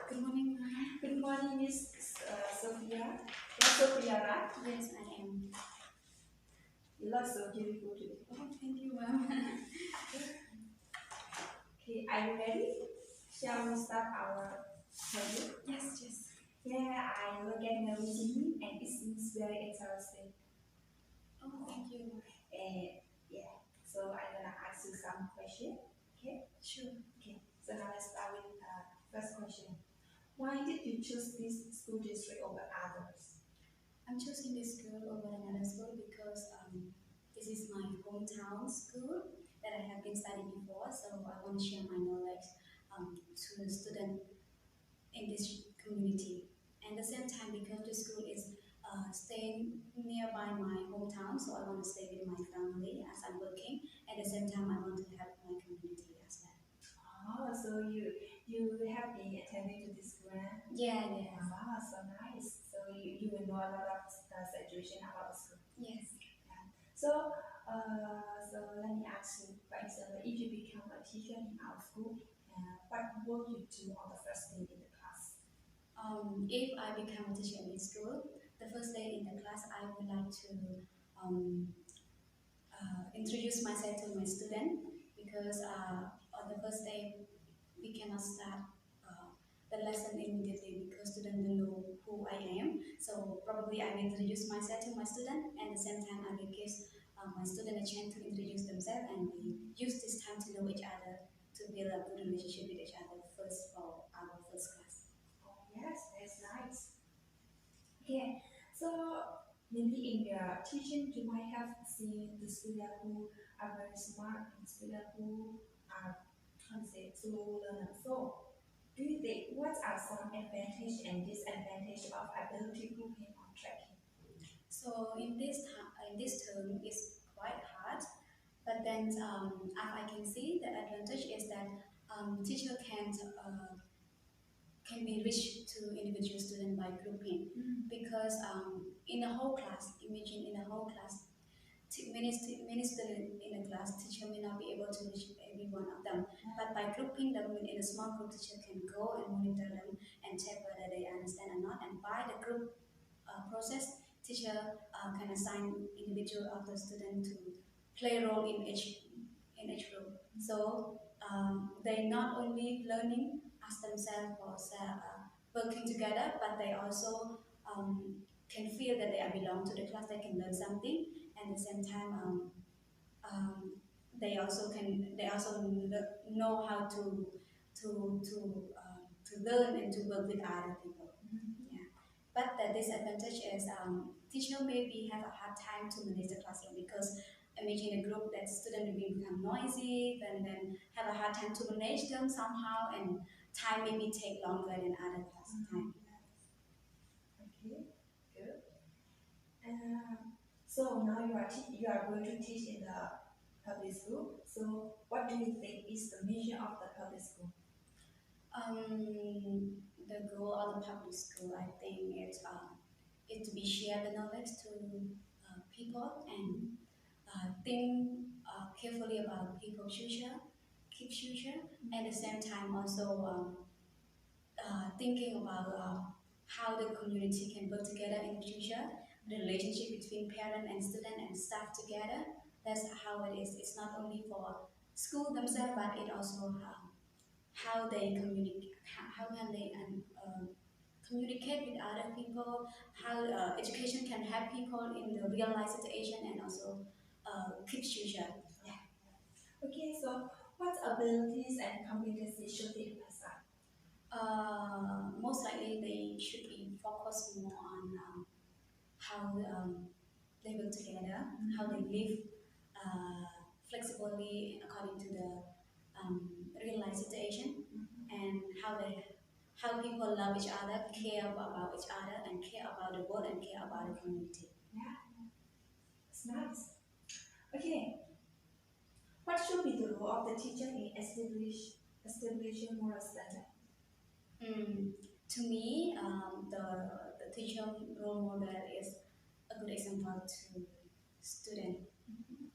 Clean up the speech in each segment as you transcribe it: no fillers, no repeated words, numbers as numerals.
Good morning, ma'am. Good morning, Miss Sophia. You're Sophia, right? Yes, I am. You look so beautiful today. Oh, thank you, ma'am. Okay, are you ready? Shall we start our study? Yes, yes. Yeah, I will get married and it seems very interesting. Oh, thank you. Yeah, so I'm gonna ask you some questions. Okay? Sure. Okay, so now let's start with first question. Why did you choose this school district over others? I'm choosing this school over another school because this is my hometown school that I have been studying before, so I want to share my knowledge to the student in this community. And at the same time, because the school is staying nearby my hometown, so I want to stay with my family as I'm working. At the same time, I want to help my community as well. Oh, so you have been attending to this school? Yeah, yes. Wow, so nice. So you will know a lot of situation about the school. Yes. So let me ask you, for example, if you become a teacher in our school, what will you do on the first day in the class? If I become a teacher in school, the first day in the class, I would like to um, introduce myself to my student because on the first day we cannot start the lesson immediately because students don't know who I am. So probably I will introduce myself to my student, and at the same time I will give my student a chance to introduce themselves, and we use this time to know each other to build a good relationship with each other first for our first class. Oh yes, that's nice. Okay, so maybe in your teaching you might have seen the students who are very smart and students who are, how to say, slow learner. So do you think what are some advantage and disadvantage of ability grouping or tracking? So in this term is quite hard, but then as I can see, the advantage is that teacher can be reached to individual student by grouping because in a whole class, imagine in a whole class, many students in a class, teacher may not be able to reach every one of them, but by grouping them in a small group, teacher can go and monitor them and check whether they understand or not, and by the group process, teacher can assign individual of the student to play a role in each group. So they not only learning as themselves or working together, but they also can feel that they belong to the class. They can learn something, and at the same time, um, they also know how to learn and to work with other people. Yeah. But the disadvantage is teacher maybe have a hard time to manage the classroom because imagine a group that students will become noisy, then have a hard time to manage them somehow, and time maybe take longer than other class time. Okay, good. So now you are going to teach in the public school. So what do you think is the mission of the public school? The goal of the public school, I think, is to be share the knowledge to people and think carefully about people's future, keep future, at the same time also thinking about how the community can work together in the future, the relationship between parent and student and staff together. That's how it is. It's not only for school themselves, but it also how they communicate, how can they communicate with other people, how education can help people in the real life situation and also keep future. Yeah. Okay, so what abilities and competencies should they possess? Most likely they should be focused more on how they work together, how they live flexibly according to the real life situation, and how people love each other, care about each other, and care about the world and care about the community. Yeah, it's nice. Okay, what should be the role of the teacher in establishing moral standard? To me, the teacher role model is a good example to student.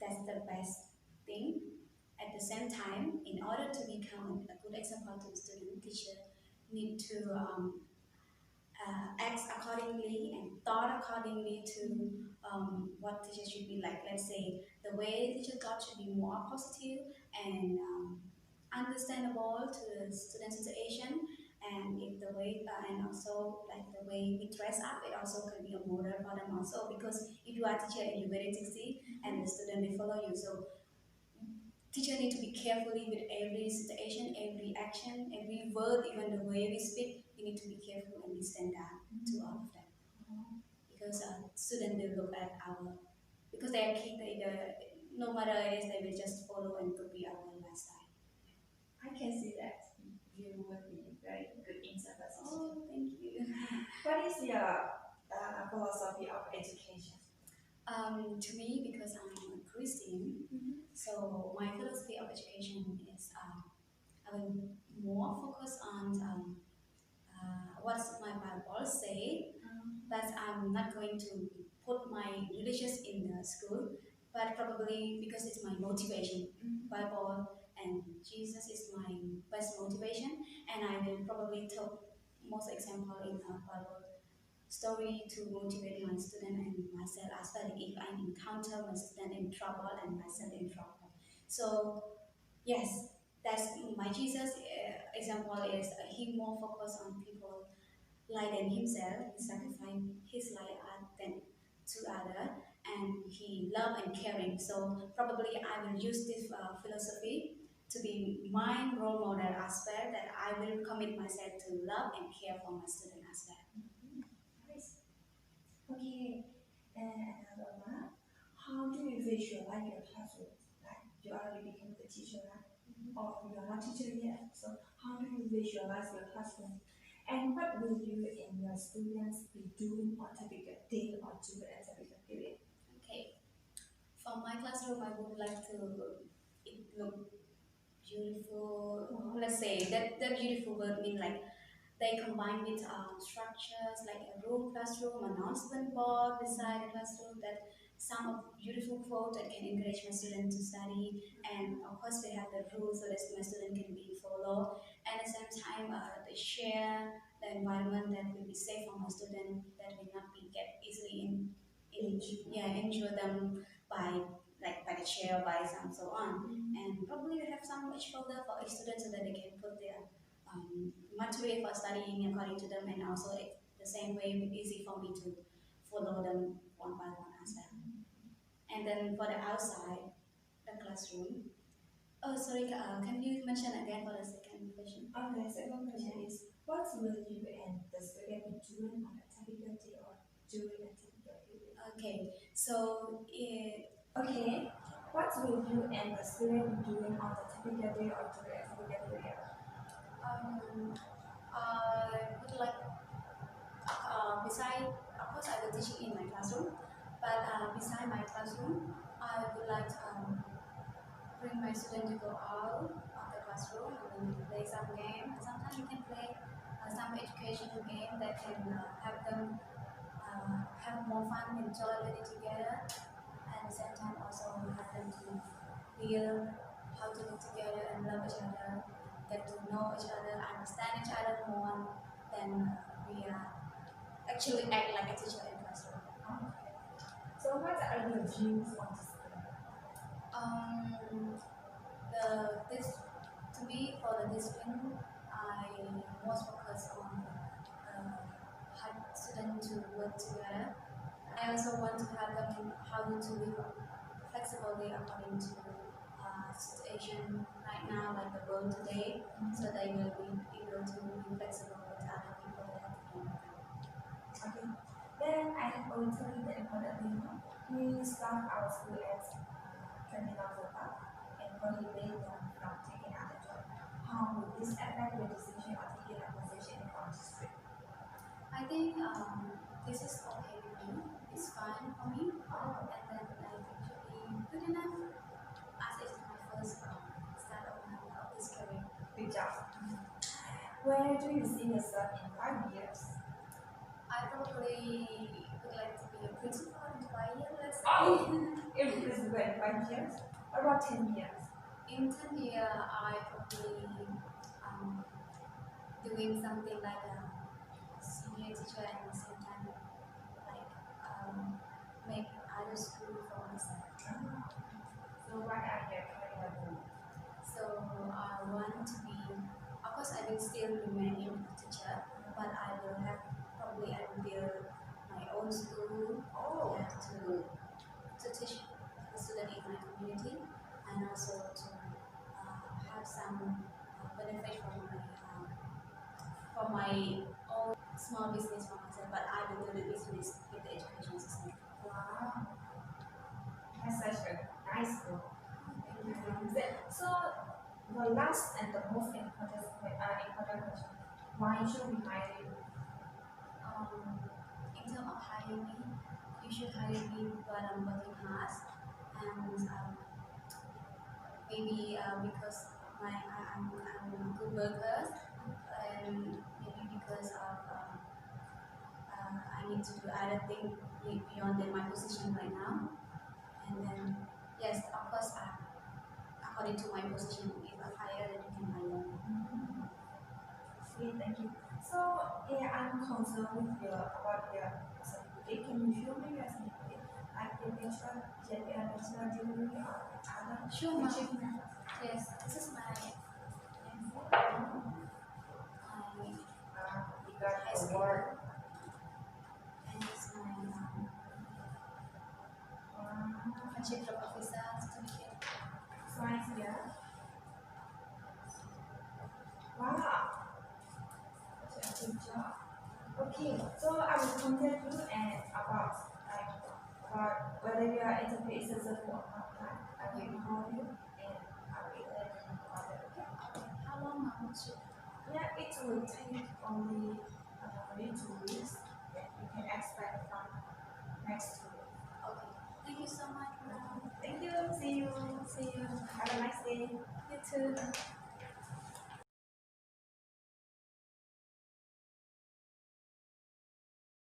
That's the best thing. At the same time, in order to become a good example to student, teacher need to act accordingly and thought accordingly to what teacher should be like. Let's say the way teacher taught should be more positive and understandable to the student situation. And if the way and also like the way we dress up, it also can be a model for them also because if you are a teacher and you're very sexy and the student they follow you, so teacher need to be carefully with every situation, every action, every word, even the way we speak. We need to be careful and listen down to all of them because students will look at our because they are key. No matter it is, they will just follow and copy our lifestyle. I can see that you would be very good in psychology. Oh, thank you. What is your philosophy of education? To me, because I'm a Christian, so my philosophy of education is I will more focus on what my Bible say, but I'm not going to put my religious in the school, but probably because it's my motivation. Bible and Jesus is my best motivation, and I will probably tell most example in a Bible story to motivate my student and myself as well if I encounter my student in trouble and myself in trouble. So yes, that's my Jesus example is he more focused on people like than himself. He sacrificed his life than to other, and he love and caring. So probably I will use this philosophy to be my role model as well. That I will commit myself to love and care for my student as well. Nice. Okay, and another one. How do you visualize your classroom? Like you already became the teacher, right? Or you are not teacher yet. So how do you visualize your classroom? And what will you and your students be doing on typical day or do at typical period? Okay, for my classroom, I would like to it look beautiful. Let's say that beautiful word mean like they combine with structures like a room classroom, announcement board beside the classroom that some of beautiful quote that can encourage my student to study, and of course they have the rules so that my student can be follow. And at the same time, they share the environment that will be safe for my student that will not be get easily in yeah injure them by by the chair by some so on. And probably we have some each folder for each student so that they can put their material for studying according to them, and also the same way easy for me to follow them one by one as well. And then for the outside, the classroom. Oh, sorry, can you mention again for the second question? Okay, second question is what will you and the student be doing on a typical day or during a typical period? Okay, so Okay, what will you and the student be doing on a typical day or during a typical period? I would like, beside, of course, I will teach in my classroom, but beside my classroom, I would like bring my student to go out of the classroom and then play some game. And sometimes you can play some educational game that can help them have more fun, enjoy learning together, and at the same time also help them to feel how to live together and love each other, get to know each other, understand each other more than we actually act like a teacher in classroom. Okay. So what are your views on this? This to me for the discipline, I most focus on help students to work together. I also want to help them how to live flexibly according to situation right now, like the world today, so they will be able to be flexible with other people that have to do. Okay. Then I will tell you the important thing. We start our school at 29 o'clock and holiday them from taking other job. How will this affect your decision or taking a position in our district? I think this is okay with me. It's fine for me, Oh, and then I think should be good enough as it's my first start of this career. good job. Where do you see yourself in 5 years? I probably would like to be a principal in 5 years, let's say. Oh, if this is in 5 years, what about 10 years? In 10 years, I probably do doing something like a senior teacher and at the same time like make other school for myself. So what are your career goals? So I want to be, of course, I will still remain a teacher, but I will have probably I will build my own school. Oh, Yeah, to teach the student in my community and also to have some benefit from my own small business for myself. But I will do the business with the education system. wow, that's such a nice goal. So the last and the most important question: why should we hire you? Um, in terms of hiring me, you should hire me when I'm working hard and maybe because I'm a good worker and maybe because of I need to do other things beyond my position right now. And then, yes, of course, according to my position, if I'm higher, then you can hire me. Okay, thank you. So yeah, I'm concerned with your about your certificate. Can you show me your certificate? Like the national degree or other Sure, ma'am. achievement? Yes, this is my You got high award. school, and this is my chief of officer certificate. Science here. Wow, such a good job. Okay, so I will contact you and about whether your interview is successful or not. Right? I will call you and I will let you know about it. Okay? How long, ma'am? Yeah, it will take only maybe 2 weeks. Yeah, you can expect from next 2 weeks. Okay. Thank you so much, ma'am. Thank you. See you. See you. Have a nice day. You too.